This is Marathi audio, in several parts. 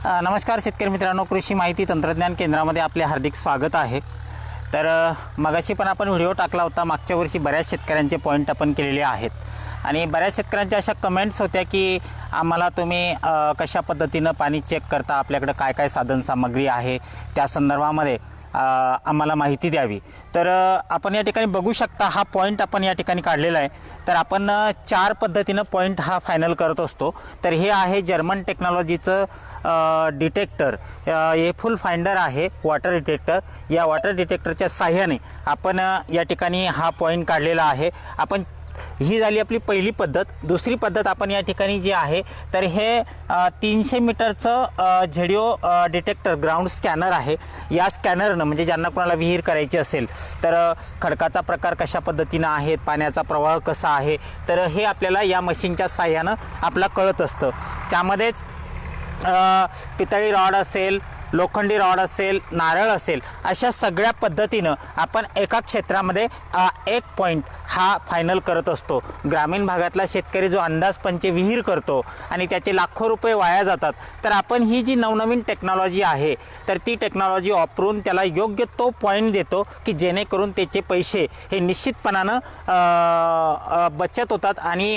नमस्कार शेतकरी मित्रांनो, कृषी माहिती तंत्रज्ञान केंद्रामध्ये आपले हार्दिक स्वागत आहे। तर मगाशी पण आपण व्हिडिओ टाकला होता। मागच्या वर्षी बऱ्याच शेतकऱ्यांचे पॉईंट आपण केलेले आहेत आणि बऱ्याच शेतकऱ्यांच्या अशा कमेंट्स होत्या की आम्हाला तुम्ही कशा पद्धतीनं पाणी चेक करता, आपल्याकडे काय काय साधनसामग्री आहे त्या संदर्भामध्ये आम्हाला माहिती द्यावी। तर आपण या ठिकाणी बघू शकता, हा पॉईंट आपण या ठिकाणी काढलेला आहे। तर आपण 4 पद्धतीनं पॉईंट हा फायनल करत असतो। तर हे आहे जर्मन टेक्नॉलॉजीचं डिटेक्टर, हे फुल फाइंडर आहे वॉटर डिटेक्टर। या वॉटर डिटेक्टरच्या साहाय्याने आपण या ठिकाणी हा पॉईंट काढलेला आहे। आपण ही झाली आपली पहिली पद्धत। दुसरी पद्धत आपण या ठिकाणी जी आहे तर हे 300 मीटरचं झेडिओ डिटेक्टर ग्राउंड स्कॅनर आहे। या स्कॅनरनं म्हणजे ज्यांना कोणाला विहीर करायची असेल तर खडकाचा प्रकार कशा पद्धतीनं आहे, पाण्याचा प्रवाह कसा आहे, तर हे आपल्याला या मशीनच्या साहाय्यानं आपला कळत असतं। त्यामध्येच पितळी रॉड असेल, लोखंडी रॉड असेल, नारळ असेल, अशा सगळ्या पद्धतीनं आपण एका क्षेत्रामध्ये एक पॉईंट हा फायनल करत असतो। ग्रामीण भागातला शेतकरी जो अंदाजपंचे विहीर करतो आणि त्याचे लाखो रुपये वाया जातात, तर आपण ही जी नवनवीन टेक्नॉलॉजी आहे तर ती टेक्नॉलॉजी वापरून त्याला योग्य तो पॉईंट देतो की जेणेकरून त्याचे पैसे हे निश्चितपणानं बचत होतात आणि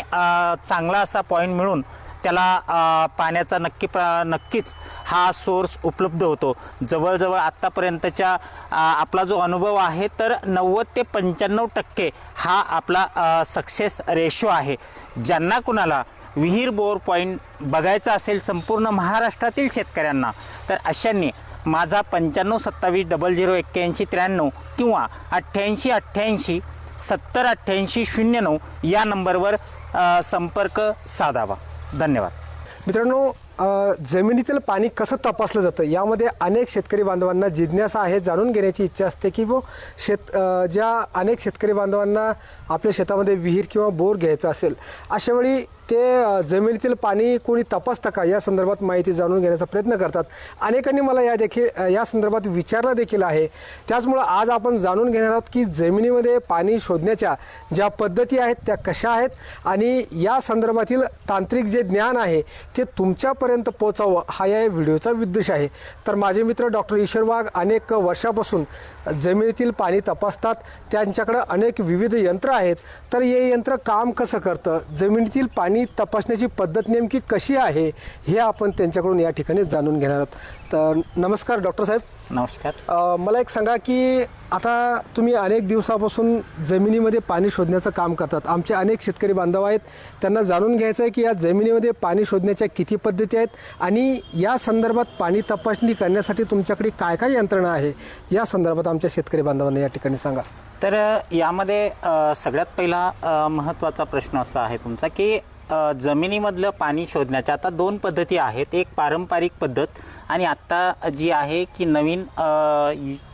चांगला असा पॉईंट मिळून त्याला पाण्याचा नक्कीच हा सोर्स उपलब्ध होतो। जवळजवळ आत्तापर्यंतच्या आपला जो अनुभव आहे तर 90 ते 95% हा आपला सक्सेस रेशो आहे। ज्यांना कुणाला विहीर बोर पॉईंट बघायचा असेल संपूर्ण महाराष्ट्रातील शेतकऱ्यांना, तर अशांनी माझा 95 27 00 81 93 किंवा 88 88 70 88 09 या नंबरवर संपर्क साधावा। धन्यवाद मित्रांनो, जमिनीतील पाणी कसं तपासलं जातं यामध्ये अनेक शेतकरी बांधवांना जिज्ञासा आहे, जाणून घेण्याची इच्छा असते की ज्या अनेक शेतकरी बांधवांना आपल्या शेतामध्ये विहीर किंवा बोर घ्यायचा असेल, अशा वेळी ते जमिनीतील पाणी कोणी तपासतं का या संदर्भात माहिती जाणून घेण्याचा प्रयत्न करतात। अनेकांनी मला या संदर्भात विचारलं देखील आहे। त्याचमुळं आज आपण जाणून घेणार आहोत की जमिनीमध्ये पाणी शोधण्याच्या ज्या पद्धती आहेत त्या कशा आहेत आणि या संदर्भातील तांत्रिक जे ज्ञान आहे ते तुमच्यापर्यंत पोहोचावं हा या व्हिडिओचा उद्देश आहे। तर माझे मित्र डॉक्टर ईश्वर वाघ अनेक वर्षापासून जमिनीतील पाणी तपासतात। त्यांच्याकडे अनेक विविध यंत्र आहेत। तर हे यंत्र काम कसं करतं, जमिनीतील पाणी तपासण्याची पद्धत नेमकी कशी आहे, हे आपण त्यांच्याकडून या ठिकाणी जाणून घेणार आहोत। तर नमस्कार डॉक्टर साहेब। नमस्कार। मला एक सांगा की आता तुम्ही अनेक दिवसापासून जमिनीमध्ये पाणी शोधण्याचं काम करतात। आमचे अनेक शेतकरी बांधव आहेत, त्यांना जाणून घ्यायचं आहे की या जमिनीमध्ये पाणी शोधण्याच्या किती पद्धती आहेत आणि या संदर्भात पाणी तपासणी करण्यासाठी तुमच्याकडे काय काय यंत्रणा आहे, या संदर्भात आमच्या शेतकरी बांधवांना या ठिकाणी सांगा। तर यामध्ये सगळ्यात पहिला महत्त्वाचा प्रश्न असा आहे तुमचा की जमिनीमधलं पाणी शोधण्याच्या आता 2 पद्धती आहेत। एक पारंपरिक पद्धत आणि आत्ता जी आहे की नवीन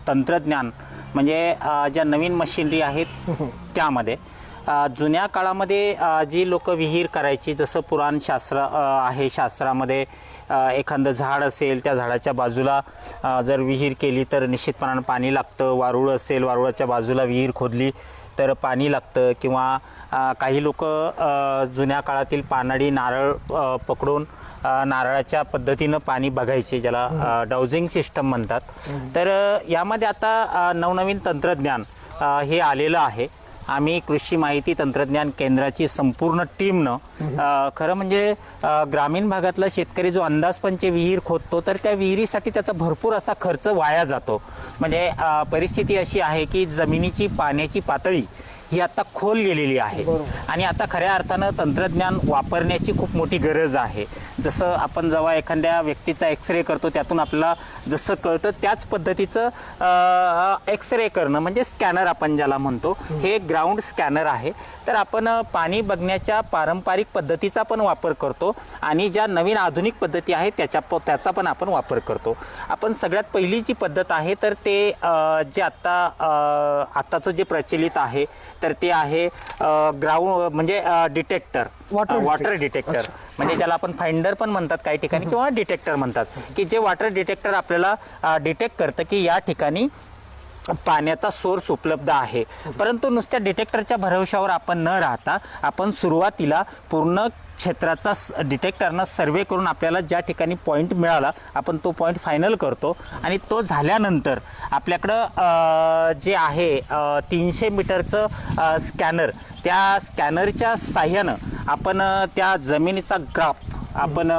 तंत्रज्ञान म्हणजे ज्या नवीन मशिनरी आहेत त्यामध्ये जुन्या काळामध्ये जी लोक विहीर करायची, जसं पुराण शास्त्र आहे, शास्त्रामध्ये एखादं झाड असेल त्या झाडाच्या बाजूला जर विहीर केली तर निश्चितपणानं पाणी लागतं। वारुळ असेल, वारुळाच्या बाजूला विहीर खोदली तर पाणी लागतं। किंवा काही लोक जुन्या काळातील पानाडी नारळ पकडून नारळाच्या पद्धतीनं पाणी बघायचे, ज्याला डाउजिंग सिस्टम म्हणतात। तर यामध्ये आता नवनवीन तंत्रज्ञान हे आलेलं आहे। आम्ही कृषी माहिती तंत्रज्ञान केंद्राची संपूर्ण टीमनं खरं म्हणजे ग्रामीण भागातला शेतकरी जो अंदाजपंचे विहीर खोदतो तर त्या विहिरीसाठी त्याचा भरपूर असा खर्च वाया जातो। म्हणजे परिस्थिती अशी आहे की जमिनीची पाण्याची पातळी ही आता खोल गेलेली आहे आणि आता खऱ्या अर्थानं तंत्रज्ञान वापरण्याची खूप मोठी गरज आहे। जसं आपण जेव्हा एखाद्या व्यक्तीचा एक्सरे करतो त्यातून आपल्याला जसं कळतं त्याच पद्धतीचं एक्सरे करणं म्हणजे स्कॅनर आपण ज्याला म्हणतो, हे ग्राउंड स्कॅनर आहे। तर आपण पाणी बघण्याच्या पारंपरिक पद्धतीचा पण वापर करतो आणि ज्या नवीन आधुनिक पद्धती आहेत त्याचा पण आपण वापर करतो। आपण सगळ्यात पहिली जी पद्धत आहे तर ते जे आत्ताचं जे प्रचलित आहे तर ते आहे ग्राउंड म्हणजे डिटेक्टर, वॉटर डिटेक्टर म्हणजे ज्याला आपण फाइंडर पण म्हणतात काही ठिकाणी किंवा डिटेक्टर म्हणतात, की जे वॉटर डिटेक्टर आपल्याला डिटेक्ट करतं की या ठिकाणी पाण्याचा सोर्स उपलब्ध आहे. परंतु नुसत्या डिटेक्टरच्या भरवशावर आपण न राहता आपण सुरुवातीला पूर्ण क्षेत्राचा डिटेक्टरनं सर्वे करून आपल्याला ज्या ठिकाणी पॉईंट मिळाला आपण तो पॉईंट फायनल करतो आणि तो झाल्यानंतर आपल्याकडं जे आहे 300 मीटरचं स्कॅनर, त्या स्कॅनरच्या साह्यानं आपण त्या जमिनीचा ग्राफ आपण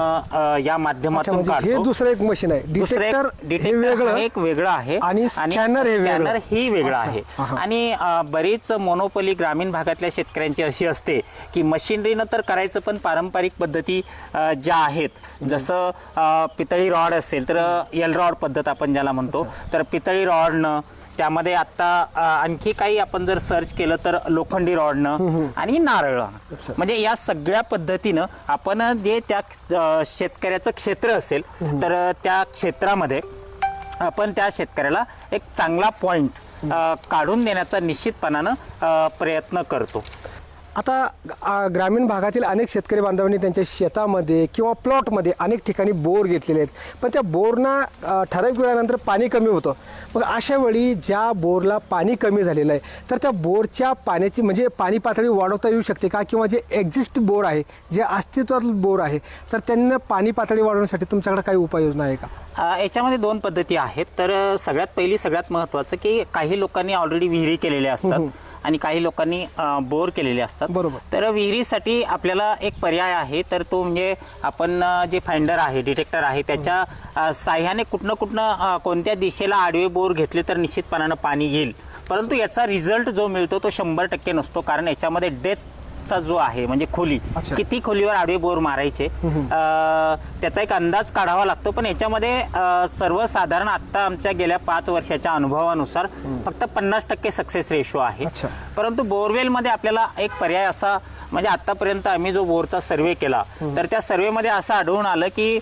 या माध्यमातून हे काढतो. दुसरं एक मशीन आहे. डिटेक्टर हे वेगळं, एक वेगळं आहे आणि स्कॅनर हे वेगळं. स्कॅनर ही वेगळं अच्छा. आहे. हा. आणि बरीच मोनोपोली ग्रामीण भागातल्या शेतकऱ्यांची अशी असते की मशिनरीनं तर करायचं, पण पारंपरिक पद्धती ज्या आहेत, जसं पितळी रॉड असेल तर एल रॉड पद्धत आपण ज्याला म्हणतो, तर पितळी रॉडनं, त्यामध्ये आता आणखी काही आपण जर सर्च केलं तर लोखंडी रॉडनं आणि नारळ, म्हणजे या सगळ्या पद्धतीनं आपण जे त्या शेतकऱ्याचं क्षेत्र असेल तर त्या क्षेत्रामध्ये आपण त्या शेतकऱ्याला एक चांगला पॉईंट काढून देण्याचा निश्चितपणानं प्रयत्न करतो. आता ग्रामीण भागातील अनेक शेतकरी बांधवांनी त्यांच्या शेतामध्ये किंवा प्लॉटमध्ये अनेक ठिकाणी बोर घेतलेले आहेत, पण त्या बोरना ठराविक वेळानंतर पाणी कमी होतं. मग अशा वेळी ज्या बोरला पाणी कमी झालेलं आहे तर त्या बोरच्या पाण्याची म्हणजे पाणी पातळी वाढवता येऊ शकते का? किंवा जे एक्झिस्ट बोर आहे, जे अस्तित्वात बोर आहे, तर त्यांना पाणी पातळी वाढवण्यासाठी तुमच्याकडे काही उपाययोजना आहे का? याच्यामध्ये दोन पद्धती आहेत. तर सगळ्यात पहिली, सगळ्यात महत्त्वाचं की काही लोकांनी ऑलरेडी विहिरी केलेल्या असतात आणि काही लोकांनी बोर केलेले असतात. बरोबर. तर विहिरीसाठी आपल्याला एक पर्याय आहे, तर तो म्हणजे आपण जे फाइंडर आहे, डिटेक्टर आहे, त्याच्या साह्याने कुठनं कोणत्या दिशेला आडवे बोर घेतले तर निश्चितपणानं पाणी येईल. परंतु याचा रिझल्ट जो मिळतो तो 100% नसतो, कारण याच्यामध्ये डेप्थचा जो आहे म्हणजे खोली, किती खोलीवर आडवे बोर मारायचे त्याचा एक अंदाज काढावा लागतो. पण याच्यामध्ये सर्वसाधारण आत्ता आमच्या गेल्या 5 वर्षाच्या अनुभवानुसार फक्त 50% सक्सेस रेशो आहे. परंतु बोरवेलमध्ये आपल्याला एक पर्याय असा, म्हणजे आतापर्यंत आम्ही जो बोरचा सर्वे केला तर त्या सर्वेमध्ये असं आढळून आलं की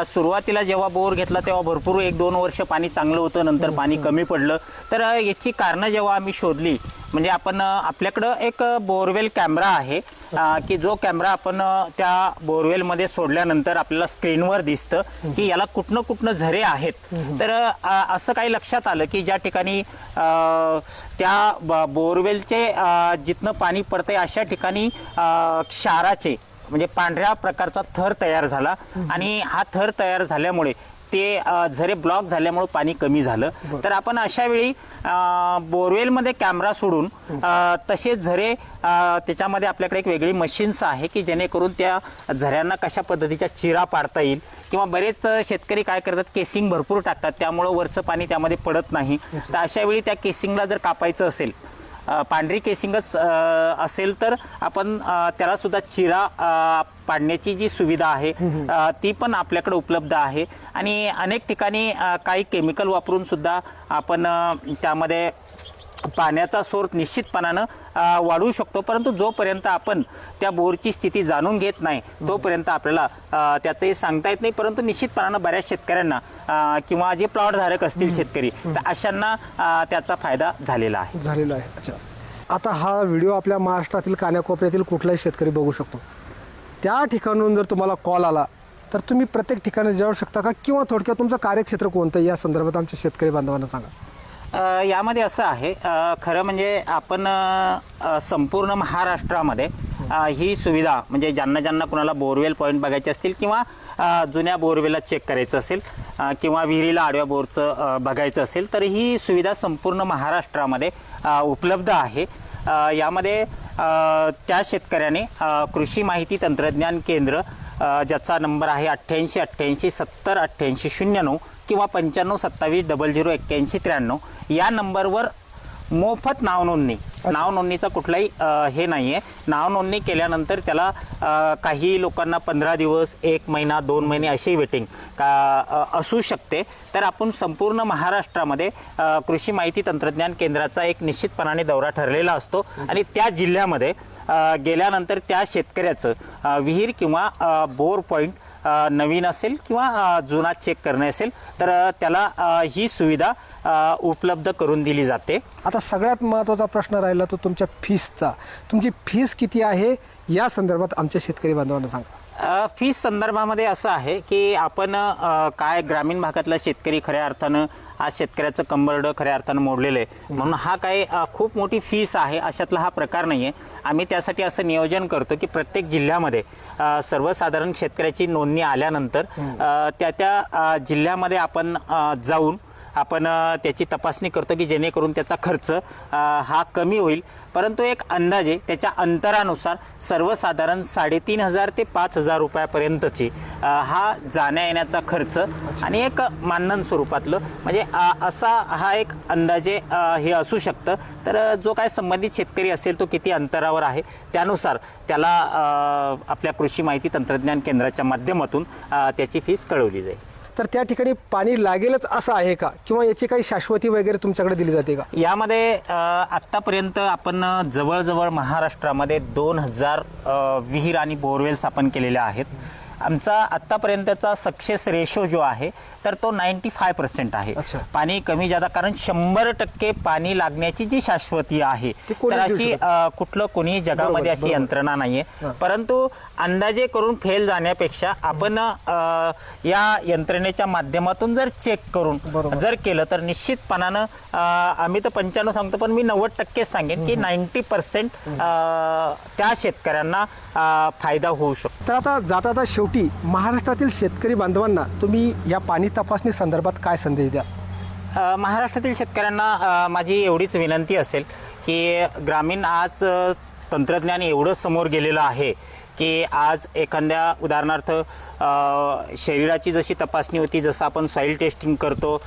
सुरुवातीला जेव्हा बोर घेतला तेव्हा भरपूर 1-2 वर्ष पाणी चांगलं होतं, नंतर पाणी कमी पडलं. तर याची कारणं जेव्हा आम्ही शोधली, म्हणजे आपण आपल्याकडं एक बोरवेल कॅमेरा आहे की जो कॅमेरा आपण त्या बोरवेलमध्ये सोडल्यानंतर आपल्याला स्क्रीनवर दिसतं की याला कुठनं कुठनं झरे आहेत. तर असं काही लक्षात आलं की ज्या ठिकाणी त्या बोरवेलचे जिथनं पाणी पडतंय अशा ठिकाणी क्षाराचे म्हणजे पांढऱ्या प्रकारचा थर तयार झाला आणि हा थर तयार झाल्यामुळे ते झरे ब्लॉक झाल्यामुळे पाणी कमी झालं. तर आपण अशा वेळी बोरवेलमध्ये कॅमेरा सोडून तसेच झरे त्याच्यामध्ये आपल्याकडे एक वेगळी मशीन्स आहे की जेणेकरून त्या झऱ्यांना कशा पद्धतीच्या चिरा पाडता येईल. किंवा बरेच शेतकरी काय करतात, केसिंग भरपूर टाकतात, त्यामुळं वरचं पाणी त्यामध्ये पडत नाही. तर अशा वेळी त्या केसिंगला जर कापायचं असेल, पांढरी केसिंगच असेल तर आपण त्याला सुद्धा चिरा पाडण्याची जी सुविधा आहे ती पण आपल्याकडे उपलब्ध आहे. आणि अनेक ठिकाणी काही केमिकल वापरून सुद्धा आपण त्यामध्ये पाण्याचा सोर्स निश्चितपणानं वाढवू शकतो. परंतु जोपर्यंत आपण त्या बोरची स्थिती जाणून घेत नाही तोपर्यंत आपल्याला त्याचंही सांगता येत नाही. परंतु निश्चितपणानं बऱ्याच शेतकऱ्यांना किंवा जे प्लॉटधारक असतील शेतकरी, तर अशांना त्याचा फायदा झालेला आहे. अच्छा, आता हा व्हिडिओ आपल्या महाराष्ट्रातील कानाकोपऱ्यातील कुठलाही शेतकरी बघू शकतो. त्या ठिकाणून जर तुम्हाला कॉल आला तर तुम्ही प्रत्येक ठिकाणी जाऊ शकता का? किंवा थोडक्यात तुमचं कार्यक्षेत्र कोणतं या संदर्भात आमच्या शेतकरी बांधवांना सांगा. यामध्ये असं आहे, खरं म्हणजे आपण संपूर्ण महाराष्ट्रामध्ये ही सुविधा म्हणजे ज्यांना कुणाला बोरवेल पॉईंट बघायचे असतील किंवा जुन्या बोरवेलला चेक करायचं असेल किंवा विहिरीला आडव्या बोरचं बघायचं असेल तर ही सुविधा संपूर्ण महाराष्ट्रामध्ये उपलब्ध आहे. यामध्ये त्या शेतकऱ्याने कृषी माहिती तंत्रज्ञान केंद्र ज्याचा नंबर आहे 88 88 70 88 09 किंवा 95 27 00 81 93 या नंबरवर मोफत नाव नोंदणीचा कुठलाही हे नाही आहे. नाव नोंदणी केल्यानंतर त्याला काही लोकांना 15 दिवस, 1 महिना, 2 महिने अशी वेटिंग असू शकते. तर आपण संपूर्ण महाराष्ट्रामध्ये कृषी माहिती तंत्रज्ञान केंद्राचा एक निश्चितपणाने दौरा ठरलेला असतो आणि त्या जिल्ह्यामध्ये गेल्यानंतर त्या शेतकऱ्याचं विहीर किंवा बोर पॉईंट नवीन असेल किंवा जुना चेक करणे असेल तर त्याला ही सुविधा उपलब्ध करून दिली जाते. आता सगळ्यात महत्त्वाचा प्रश्न राहिला तो तुमच्या फीसचा. तुमची फीस किती आहे या संदर्भात आमच्या शेतकरी बांधवांना सांगा. फीस संदर्भामध्ये असं आहे की आपण काय ग्रामीण भागातला शेतकरी खऱ्या अर्थानं आज शेतकऱ्याचं कंबरडं खऱ्या अर्थानं मोडलेलं आहे. म्हणून हा काही खूप मोठी फीस आहे अशातला हा प्रकार नाही आहे. आम्ही त्यासाठी असं नियोजन करतो की प्रत्येक जिल्ह्यामध्ये सर्वसाधारण शेतकऱ्याची नोंदणी आल्यानंतर त्या जिल्ह्यामध्ये आपण जाऊन आपण त्याची तपासणी करतो की जेणेकरून त्याचा खर्च हा कमी होईल. परंतु एक अंदाजे त्याच्या अंतरानुसार सर्वसाधारण 3,500 ते 5,000 रुपयापर्यंतची हा जाण्या येण्याचा खर्च आणि एक मानधन स्वरूपातलं म्हणजे असा हा एक अंदाजे हे असू शकतं. तर जो काय संबंधित शेतकरी असेल तो किती अंतरावर आहे त्यानुसार त्याला आपल्या कृषी माहिती तंत्रज्ञान केंद्राच्या माध्यमातून त्याची फीस कळवली जाईल. तर त्या ठिकाणी पाणी लागेलच असं आहे का, किंवा याची काही शाश्वती वगैरे तुमच्याकडे दिली जाते का? यामध्ये आत्तापर्यंत आपण जवळजवळ महाराष्ट्रामध्ये 2,000 विहीर आणि बोरवेल्स आपण केलेल्या आहेत. आमचा आत्तापर्यंतचा सक्सेस रेशो जो आहे तर तो 95% आहे. पाणी कमी जादा, कारण 100% पाणी लागण्याची जी शाश्वती आहे तर अशी कुठलं कोणी जगामध्ये अशी यंत्रणा नाहीये. परंतु अंदाजे करून फेल जाण्यापेक्षा आपण या यंत्रणेच्या माध्यमातून जर चेक करून जर केलं तर निश्चितपणानं आम्ही तर 95 सांगतो पण मी 90% सांगेन की 90% त्या शेतकऱ्यांना फायदा होऊ शकतो. तर आता जाता शेवटी महाराष्ट्रातील शेतकरी बांधवांना तुम्ही या पाणी तपासणी संदर्भात काय संदेश द्या? महाराष्ट्रातील शेतकऱ्यांना माझी एवढीच विनंती असेल की ग्रामीण आज तंत्रज्ञान एवढं समोर गेलेलं आहे की आज एखाद्या उदाहरणार्थ शरीराची जशी तपासणी होती, जसं आपण सॉईल टेस्टिंग करतो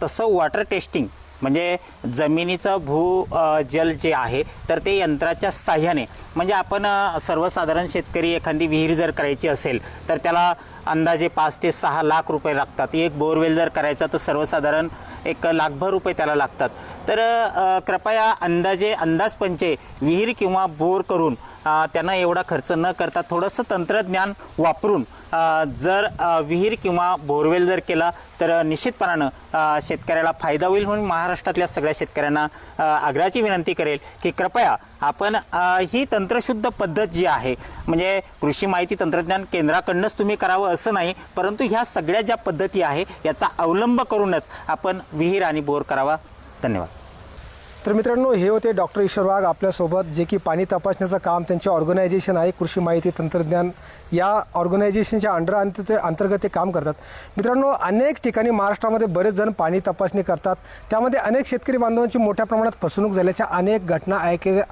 तसं वॉटर टेस्टिंग म्हणजे जमिनीचं जल जे आहे तर ते यंत्राच्या साह्याने म्हणजे आपण सर्वसाधारण शेतकरी एखादी विहीर जर करायची असेल तर त्याला अंदाजे 5 ते 6 लाख रुपये लागतात. एक बोरवेल जर करायचा तर सर्वसाधारण 1 लाखभर रुपये त्याला लागतात. तर कृपया अंदाजपंचे विहीर किंवा बोर करून त्यांना एवढा खर्च न करता थोडंसं तंत्रज्ञान वापरून जर विहीर किंवा बोरवेल जर केला तर निश्चितपणानं शेतकऱ्याला फायदा होईल. म्हणून महाराष्ट्रातल्या सगळ्या शेतकऱ्यांना आग्रहाची विनंती करेल की कृपया आपण ही तंत्रशुद्ध पद्धत जी आहे म्हणजे कृषी माहिती तंत्रज्ञान केंद्राकडूनच तुम्ही करावं असं नाही, परंतु ह्या सगळ्या ज्या पद्धती आहे याचा अवलंब करूनच आपण विहीर आणि बोर करावा. धन्यवाद. तर मित्रांनो, हे होते डॉक्टर ईश्वर वाघ आपल्यासोबत, जे की पाणी तपासण्याचं काम त्यांचे ऑर्गनायझेशन आहे कृषी माहिती तंत्रज्ञान या ऑर्गनायझेशनच्या अंतर्गत ते काम करतात. मित्रांनो, अनेक ठिकाणी महाराष्ट्रामध्ये बरेच जण पाणी तपासणी करतात. त्यामध्ये अनेक शेतकरी बांधवांची मोठ्या प्रमाणात फसवणूक झाल्याच्या अनेक घटना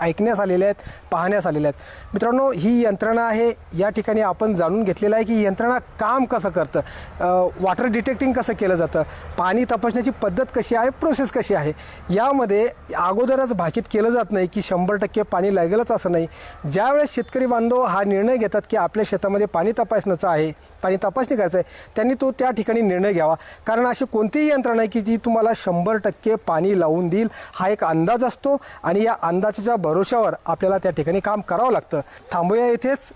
ऐकण्यास आलेल्या आहेत, पाहण्यास आलेल्या आहेत. मित्रांनो, ही यंत्रणा आहे, या ठिकाणी आपण जाणून घेतलेलं आहे की ही यंत्रणा काम कसं करतं, वॉटर डिटेक्टिंग कसं केलं जातं, पाणी तपासण्याची पद्धत कशी आहे, प्रोसेस कशी आहे. यामध्ये अगोदरच भाकीत केलं जात नाही की 100% पाणी लागेलच असं नाही. ज्यावेळेस शेतकरी बांधव हा निर्णय घेतात की आपल्या शेतामध्ये पाणी तपासण्याचं आहे, पाणी तपासणी करायचं आहे, त्यांनी तो त्या ठिकाणी निर्णय घ्यावा. कारण अशी कोणतीही यंत्रणा आहे की ती तुम्हाला 100% पाणी लावून देईल. हा एक अंदाज असतो आणि या अंदाजाच्या भरोशावर आपल्याला त्या ठिकाणी काम करावं लागतं. थांबूया इथेच.